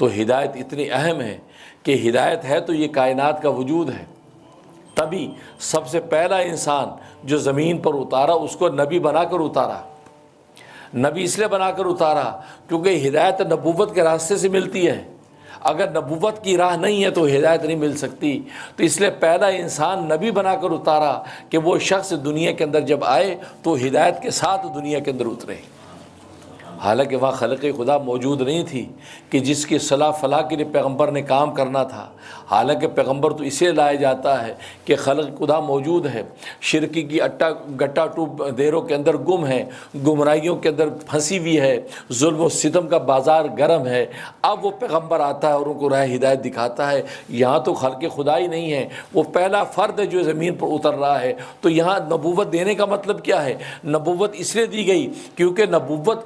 تو ہدایت اتنی اہم ہے کہ ہدایت ہے تو یہ کائنات کا وجود ہے. تبھی سب سے پہلا انسان جو زمین پر اتارا اس کو نبی بنا کر اتارا. نبی اس لیے بنا کر اتارا کیونکہ ہدایت نبوت کے راستے سے ملتی ہے. اگر نبوت کی راہ نہیں ہے تو ہدایت نہیں مل سکتی. تو اس لیے پہلا انسان نبی بنا کر اتارا کہ وہ شخص دنیا کے اندر جب آئے تو ہدایت کے ساتھ دنیا کے اندر اترے. حالانکہ وہاں خلق خدا موجود نہیں تھی کہ جس کی صلاح فلاح کے لیے پیغمبر نے کام کرنا تھا. حالانکہ پیغمبر تو اسے لایا جاتا ہے کہ خلق خدا موجود ہے، شرکی کی گٹا ٹوب دیروں کے اندر گم ہے، گمراہیوں کے اندر پھنسی ہوئی ہے، ظلم و ستم کا بازار گرم ہے. اب وہ پیغمبر آتا ہے اور ان کو راہ ہدایت دکھاتا ہے. یہاں تو خلق خدا ہی نہیں ہے، وہ پہلا فرد ہے جو زمین پر اتر رہا ہے. تو یہاں نبوت دینے کا مطلب کیا ہے؟ نبوت اس لیے دی گئی کیونکہ نبوت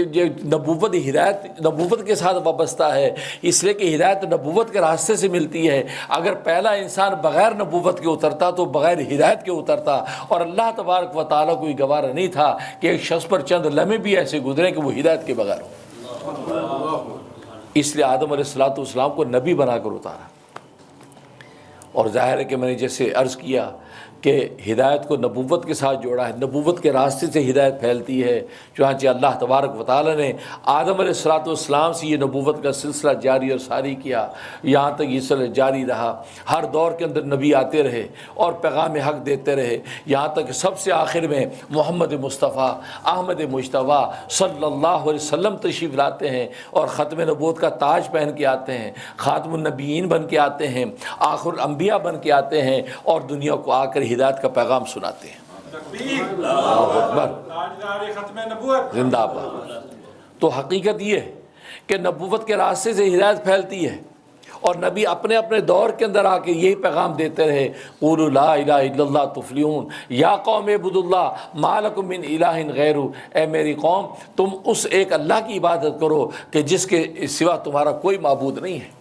ہدایت نبوت کے ساتھ وابستہ ہے، اس لیے کہ ہدایت نبوت کے راستے سے ملتی ہے. اگر پہلا انسان بغیر نبوت کے اترتا تو بغیر ہدایت کے اترتا، اور اللہ تبارک و تعالیٰ کو یہ گوارا نہیں تھا کہ ایک شخص پر چند لمحے بھی ایسے گزرے کہ وہ ہدایت کے بغیر ہو. اس لیے آدم علیہ السلام کو نبی بنا کر اتارا. اور ظاہر ہے کہ میں نے جیسے عرض کیا کہ ہدایت کو نبوت کے ساتھ جوڑا ہے، نبوت کے راستے سے ہدایت پھیلتی ہے. چنانچہ اللہ تبارک و تعالیٰ نے آدم علیہ السلام سے یہ نبوت کا سلسلہ جاری اور ساری کیا، یہاں تک یہ سلسلہ جاری رہا. ہر دور کے اندر نبی آتے رہے اور پیغام حق دیتے رہے، یہاں تک کہ سب سے آخر میں محمد مصطفیٰ احمد مجتبیٰ صلی اللہ علیہ وسلم تشریف لاتے ہیں اور ختم نبوت کا تاج پہن کے آتے ہیں، خاتم النبیین بن کے آتے ہیں، آخر الانبیاء بن کے آتے ہیں اور دنیا کو آ کر ہدایت کا پیغام سناتے ہیں. اللہ اکبر، زندہ باد. تو حقیقت یہ ہے کہ نبوت کے راستے سے ہدایت پھیلتی ہے اور نبی اپنے اپنے دور کے اندر آ کے یہی پیغام دیتے رہے، قولوا لا الہ الا اللہ تفلحون، یا قوم اعبدوا اللہ ما لکم من الہ غیرہ. اے میری قوم، تم اس ایک اللہ کی عبادت کرو کہ جس کے سوا تمہارا کوئی معبود نہیں ہے.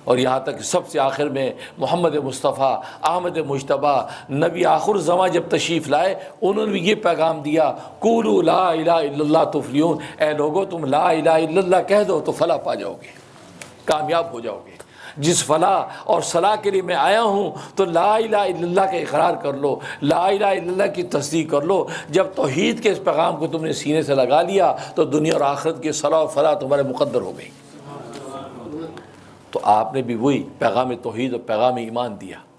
اور یہاں تک سب سے آخر میں محمد مصطفیٰ احمد مجتبیٰ نبی آخر زماں جب تشریف لائے، انہوں نے بھی یہ پیغام دیا، قولوا لا الہ الا اللہ تفلحون. اے لوگو، تم لا الہ الا اللہ کہہ دو تو فلاح پا جاؤ گے، کامیاب ہو جاؤ گے. جس فلاح اور صلاح کے لیے میں آیا ہوں تو لا الہ الا اللہ کا اقرار کر لو، لا الہ الا اللہ کی تصدیق کر لو. جب توحید کے اس پیغام کو تم نے سینے سے لگا لیا تو دنیا اور آخرت کی صلاح و فلاح تمہارے مقدر ہو گئی. تو آپ نے بھی وہی پیغام توحید اور پیغام ایمان دیا.